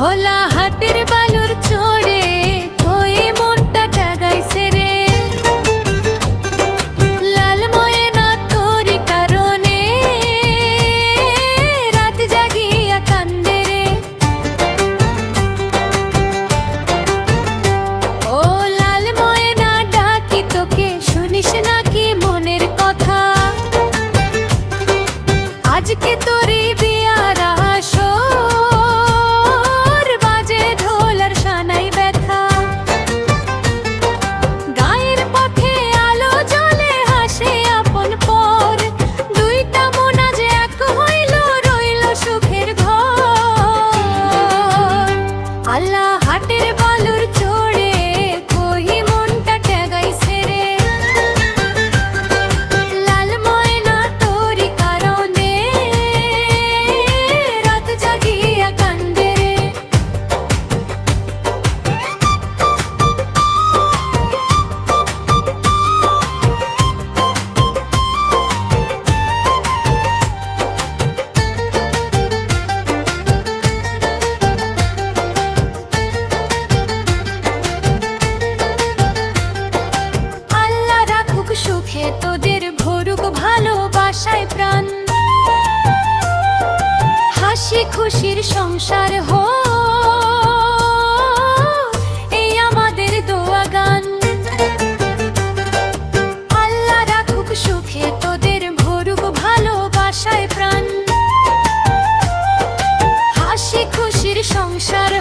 ভোলা হাটের বালুর চড়ে ওই মনটা টাগাইছে রে, লাল ময়না তোরি কারণে রাত জাগিয়া কান্দে রে। ও লাল ময়না ডাকি তোকে, শুনিস নাকি মনের কথা? আজকে তোরি বিয়ার আসর, বাজে ঢোল আর সানাই ব্যথা। গায়ের পথে আলো জ্বলে হাসে আপন পর, দুইটা মন আজ এক হইল, রইল সুখের ঘর। আল্লাহ হাটের বালুর চড়ে কই মনটা টেগাইছে রে, লাল ময়না তোরি কারণে রাত জাগিয়া কান্দে রে। আল্লাহ রাখুক সুখে তোদের, ভরুক ভালোবাসায় প্রাণ, হাসি খুশির সংসার হো এই আমাদের দোয়া গান। আল্লাহ রাখুক সুখে তোদের, ভরুক ভালোবাসায় প্রাণ, হাসি খুশির সংসার